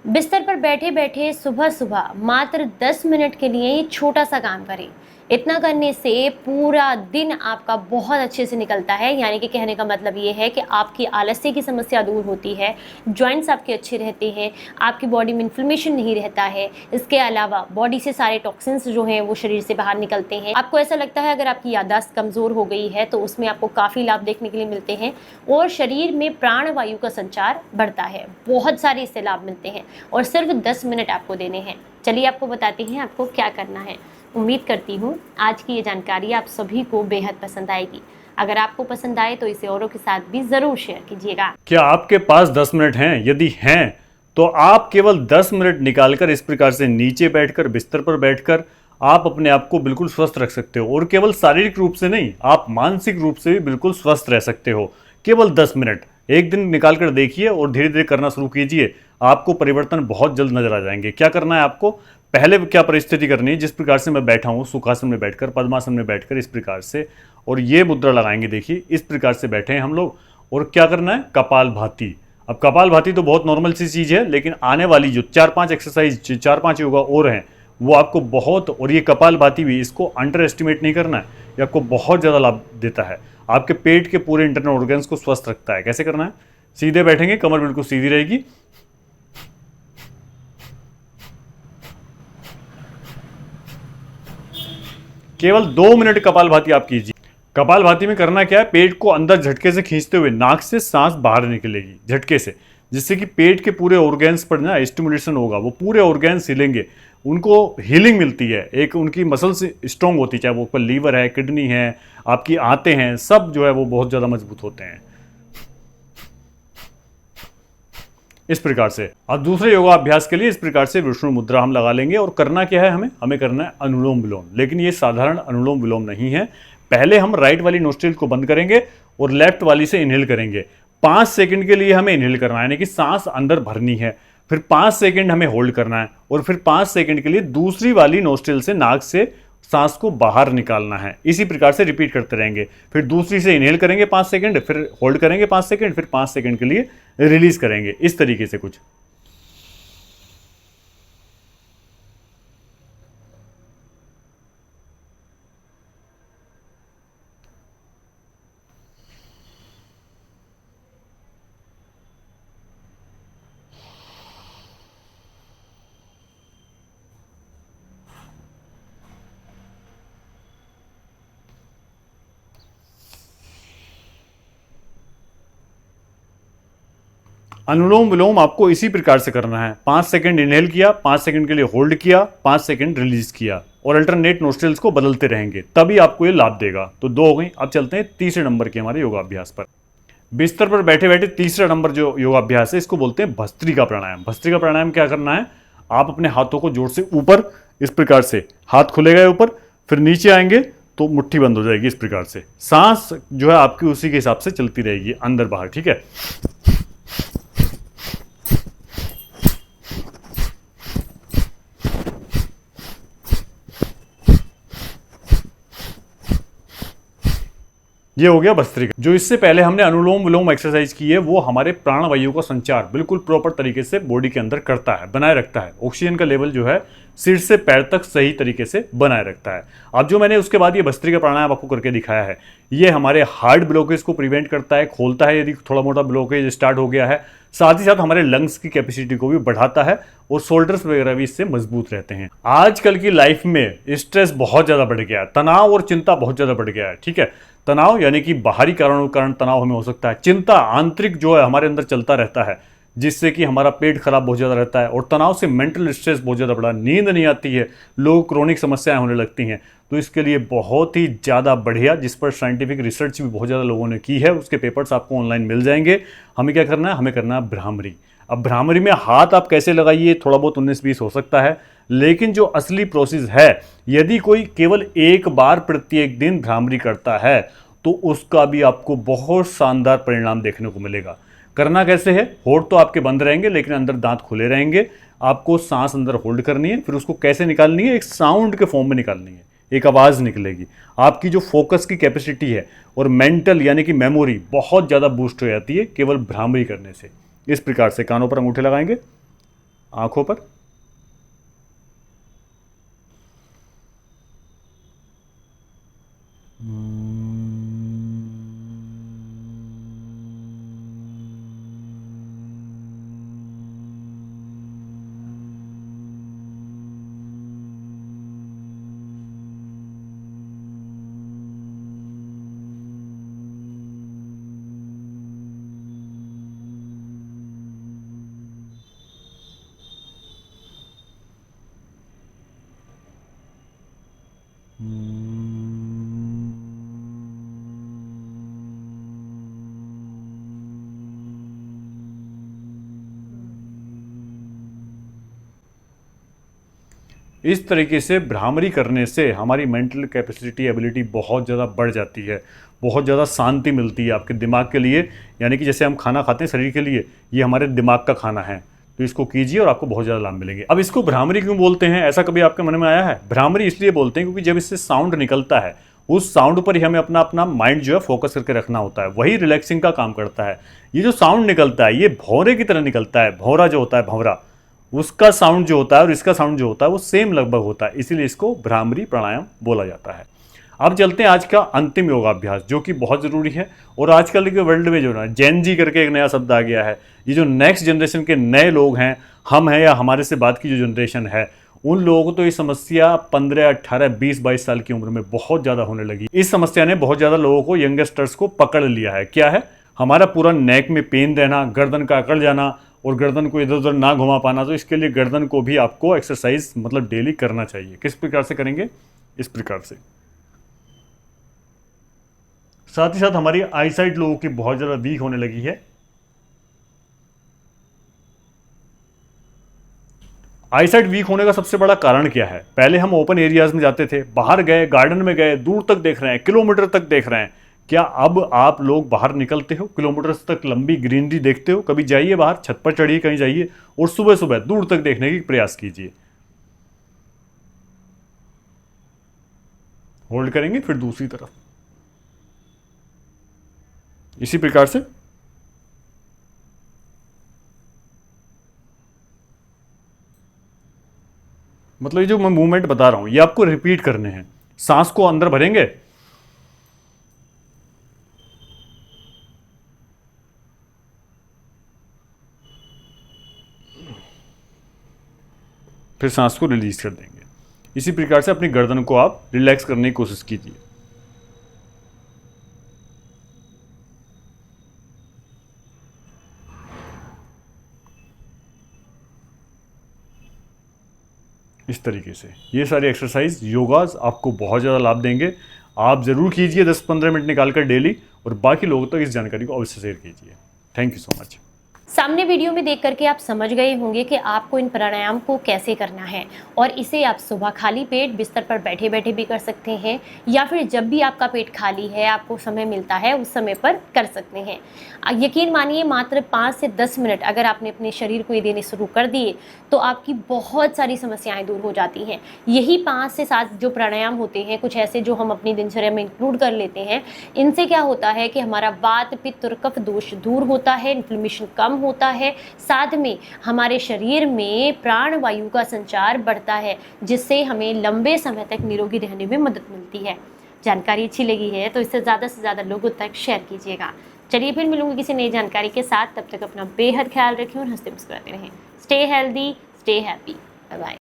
बिस्तर पर बैठे बैठे सुबह सुबह मात्र 10 मिनट के लिए ये छोटा सा काम करें। इतना करने से पूरा दिन आपका बहुत अच्छे से निकलता है। यानी कि कहने का मतलब ये है कि आपकी आलस्य की समस्या दूर होती है, जॉइंट्स आपके अच्छे रहते हैं, आपकी बॉडी में इन्फ्लेमेशन नहीं रहता है। इसके अलावा बॉडी से सारे टॉक्सिन्स जो हैं वो शरीर से बाहर निकलते हैं। आपको ऐसा लगता है अगर आपकी याददाश्त कमज़ोर हो गई है तो उसमें आपको काफ़ी लाभ देखने के लिए मिलते हैं और शरीर में प्राणवायु का संचार बढ़ता है। बहुत सारे इससे लाभ मिलते हैं और सिर्फ 10 मिनट आपको देने हैं। चलिए आपको बताते हैं आपको क्या करना है। उम्मीद करती हूँ आज की ये जानकारी आप सभी को बेहद पसंद आएगी। अगर आपको पसंद आए तो इसे औरों के साथ भी ज़रूर शेयर कीजिएगा। क्या आपके पास 10 मिनट हैं? यदि हैं तो आप केवल 10 मिनट निकालकर इस प्रकार से नीचे बैठकर, बिस्तर पर बैठकर आप अपने आप को बिल्कुल स्वस्थ रख सकते हो। और केवल शारीरिक रूप से नहीं, आप मानसिक रूप से भी बिल्कुल स्वस्थ रह सकते हो। केवल 10 मिनट एक दिन निकाल कर देखिए और धीरे धीरे करना शुरू कीजिए। आपको परिवर्तन बहुत जल्द नजर आ जाएंगे। क्या करना है आपको? पहले क्या परिस्थिति करनी है, जिस प्रकार से मैं बैठा हूँ, सुखासन में बैठकर, पद्मासन में बैठकर इस प्रकार से, और ये मुद्रा लगाएंगे। देखिए इस प्रकार से बैठे हैं हम लोग। और क्या करना है? कपालभाति। अब कपालभाति तो बहुत नॉर्मल सी चीज़ है, लेकिन आने वाली जो 4-5 एक्सरसाइज, 4-5 योगा और हैं, वो आपको बहुत, और ये कपालभाति भी, इसको अंडर एस्टिमेट नहीं करना है। ये आपको बहुत ज़्यादा लाभ देता है। आपके पेट के पूरे इंटरनल ऑर्गन्स को स्वस्थ रखता है। कैसे करना है? सीधे बैठेंगे, कमर बिल्कुल सीधी रहेगी। केवल 2 मिनट कपालभाति आप कीजिए। कपालभाति में करना क्या है? पेट को अंदर झटके से खींचते हुए नाक से सांस बाहर निकलेगी झटके से, जिससे कि पेट के पूरे ऑर्गन्स पर ना स्टिमुलेशन होगा। वो पूरे ऑर्गन्स हिलेंगे, उनको हीलिंग मिलती है। एक उनकी मसल्स स्ट्रांग होती है, चाहे वो ऊपर लीवर है, किडनी है, आपकी आंतें हैं, सब जो है वो बहुत ज़्यादा मजबूत होते हैं इस प्रकार से। अब दूसरे योगा अभ्यास के लिए इस प्रकार से विष्णु मुद्रा हम लगा लेंगे। और करना क्या है? हमें करना है अनुलोम विलोम। लेकिन ये साधारण अनुलोम विलोम नहीं है। पहले हम राइट वाली नोस्ट्रिल को बंद करेंगे और लेफ्ट वाली से इनहेल करेंगे। 5 सेकंड के लिए हमें इनहेल करना है, यानी कि सांस अंदर भरनी है। फिर 5 सेकंड हमें होल्ड करना है और फिर 5 सेकंड के लिए दूसरी वाली नोस्ट्रिल से, नाक से सांस को बाहर निकालना है। इसी प्रकार से रिपीट करते रहेंगे। फिर दूसरी से इनहेल करेंगे 5 सेकंड, फिर होल्ड करेंगे 5 सेकंड, फिर 5 सेकंड के लिए रिलीज करेंगे। इस तरीके से कुछ। अनुलोम विलोम आपको इसी प्रकार से करना है। 5 सेकंड इनहेल किया, 5 सेकंड के लिए होल्ड किया, 5 सेकंड रिलीज किया, और अल्टरनेट नोस्ट्रिल्स को बदलते रहेंगे, तभी आपको ये लाभ देगा। तो 2 हो गई। अब चलते हैं तीसरे नंबर के हमारे योगाभ्यास पर। बिस्तर पर बैठे बैठे तीसरा नंबर जो योगाभ्यास है, इसको बोलते हैं भस्त्रिका प्राणायाम। भस्त्रिका प्राणायाम क्या करना है? आप अपने हाथों को जोर से ऊपर, इस प्रकार से हाथ खुले गए ऊपर, फिर नीचे आएंगे तो मुट्ठी बंद हो जाएगी। इस प्रकार से सांस जो है आपकी उसी के हिसाब से चलती रहेगी, अंदर बाहर। ठीक है? ये हो गया भस्त्रिका। जो इससे पहले हमने अनुलोम विलोम एक्सरसाइज की है, वो हमारे प्राणवायु का संचार बिल्कुल प्रॉपर तरीके से बॉडी के अंदर करता है, बनाए रखता है। ऑक्सीजन का लेवल जो है सिर से पैर तक सही तरीके से बनाए रखता है। अब जो मैंने उसके बाद ये भस्त्रिका प्राणायाम आपको करके दिखाया है, ये हमारे हार्ट ब्लॉकेज को प्रिवेंट करता है, खोलता है यदि थोड़ा मोटा ब्लॉकेज स्टार्ट हो गया है। साथ ही साथ हमारे लंग्स की कैपेसिटी को भी बढ़ाता है और शोल्डर्स वगैरह भी इससे मजबूत रहते हैं। आजकल की लाइफ में स्ट्रेस बहुत ज्यादा बढ़ गया है, तनाव और चिंता बहुत ज्यादा बढ़ गया है। ठीक है? तनाव यानी कि बाहरी कारणों के कारण तनाव हमें हो सकता है। चिंता आंतरिक जो है हमारे अंदर चलता रहता है, जिससे कि हमारा पेट खराब बहुत ज़्यादा रहता है। और तनाव से मेंटल स्ट्रेस बहुत ज़्यादा बढ़ा, नींद नहीं आती है, लोगों को क्रोनिक समस्याएं होने लगती हैं। तो इसके लिए बहुत ही ज़्यादा बढ़िया, जिस पर साइंटिफिक रिसर्च भी बहुत ज़्यादा लोगों ने की है, उसके पेपर्स आपको ऑनलाइन मिल जाएंगे। हमें क्या करना है? हमें करना है भ्रामरी। अब भ्रामरी में हाथ आप कैसे लगाइए, थोड़ा बहुत 19-20 हो सकता है, लेकिन जो असली प्रोसेस है, यदि कोई केवल एक बार प्रत्येक दिन भ्रामरी करता है तो उसका भी आपको बहुत शानदार परिणाम देखने को मिलेगा। करना कैसे है? होठ तो आपके बंद रहेंगे लेकिन अंदर दांत खुले रहेंगे। आपको सांस अंदर होल्ड करनी है, फिर उसको कैसे निकालनी है? एक साउंड के फॉर्म में निकालनी है, एक आवाज़ निकलेगी। आपकी जो फोकस की कैपेसिटी है और मेंटल यानी कि मेमोरी बहुत ज़्यादा बूस्ट हो जाती है केवल भ्रामरी करने से। इस प्रकार से कानों पर अंगूठे लगाएंगे, आंखों पर। इस तरीके से भ्रामरी करने से हमारी मेंटल कैपेसिटी एबिलिटी बहुत ज़्यादा बढ़ जाती है, बहुत ज़्यादा शांति मिलती है आपके दिमाग के लिए। यानी कि जैसे हम खाना खाते हैं शरीर के लिए, ये हमारे दिमाग का खाना है। तो इसको कीजिए और आपको बहुत ज़्यादा लाभ मिलेंगे। अब इसको भ्रामरी क्यों बोलते हैं, ऐसा कभी आपके मन में आया है? भ्रामरी इसलिए बोलते हैं क्योंकि जब इससे साउंड निकलता है, उस साउंड पर ही हमें अपना अपना माइंड जो है फोकस करके रखना होता है, वही रिलैक्सिंग का काम करता है। ये जो साउंड निकलता है ये भौरे की तरह निकलता है। भौरा जो होता है, भंवरा, उसका साउंड जो होता है और इसका साउंड जो होता है वो सेम लगभग होता है, इसीलिए इसको भ्रामरी प्राणायाम बोला जाता है। अब चलते हैं आज का अंतिम योगाभ्यास, जो कि बहुत ज़रूरी है। और आजकल के वर्ल्ड में जो ना जेन जी करके एक नया शब्द आ गया है, ये जो नेक्स्ट जनरेशन के नए लोग हैं, हम हैं या हमारे से बाद की जो जनरेशन है, उन लोगों को तो ये समस्या 15, 18, 20, 22 साल की उम्र में बहुत ज़्यादा होने लगी। इस समस्या ने बहुत ज़्यादा लोगों को, यंगस्टर्स को पकड़ लिया है। क्या है? हमारा पूरा नेक में पेन रहना, गर्दन का अकड़ जाना और गर्दन को इधर उधर ना घुमा पाना। तो इसके लिए गर्दन को भी आपको एक्सरसाइज मतलब डेली करना चाहिए। किस प्रकार से करेंगे? इस प्रकार से। साथ ही साथ हमारी आईसाइट लोगों की बहुत ज़्यादा वीक होने लगी है। आईसाइट वीक होने का सबसे बड़ा कारण क्या है? पहले हम ओपन एरियाज में जाते थे, बाहर गए, गार्डन में गए, दूर तक देख रहे हैं, किलोमीटर तक देख रहे हैं। क्या अब आप लोग बाहर निकलते हो, किलोमीटर तक लंबी ग्रीनरी देखते हो? कभी जाइए बाहर, छत पर चढ़िए, कहीं जाइए और सुबह सुबह दूर तक देखने की प्रयास कीजिए। होल्ड करेंगे, फिर दूसरी तरफ, इसी प्रकार से। मतलब ये जो मैं मूवमेंट बता रहा हूं ये आपको रिपीट करने हैं। सांस को अंदर भरेंगे, फिर सांस को रिलीज कर देंगे। इसी प्रकार से अपनी गर्दन को आप रिलैक्स करने की कोशिश कीजिए। इस तरीके से ये सारी एक्सरसाइज, योगाज आपको बहुत ज़्यादा लाभ देंगे। आप ज़रूर कीजिए 10-15 मिनट निकालकर डेली, और बाकी लोगों तक इस जानकारी को अवश्य शेयर कीजिए। Thank you so much. सामने वीडियो में देख करके आप समझ गए होंगे कि आपको इन प्राणायाम को कैसे करना है, और इसे आप सुबह खाली पेट बिस्तर पर बैठे बैठे भी कर सकते हैं, या फिर जब भी आपका पेट खाली है, आपको समय मिलता है, उस समय पर कर सकते हैं। यकीन मानिए, मात्र 5 से 10 मिनट अगर आपने अपने शरीर को ये देने शुरू कर दिए तो आपकी बहुत सारी समस्याएं दूर हो जाती हैं। यही 5 से 7 जो प्राणायाम होते हैं, कुछ ऐसे जो हम अपनी दिनचर्या में इंक्लूड कर लेते हैं, इनसे क्या होता है कि हमारा वात, पित्त और कफ दोष दूर होता है, इन्फ्लेमेशन कम होता है, साथ में हमारे शरीर में प्राण वायु का संचार बढ़ता है, जिससे हमें लंबे समय तक निरोगी रहने में मदद मिलती है। जानकारी अच्छी लगी है तो इसे ज़्यादा से ज़्यादा लोगों तक शेयर कीजिएगा। चलिए फिर मिलूंगी किसी नई जानकारी के साथ। तब तक अपना बेहद ख्याल रखें और हंसते मुस्कुराते रहें। Stay healthy, stay happy. Bye bye.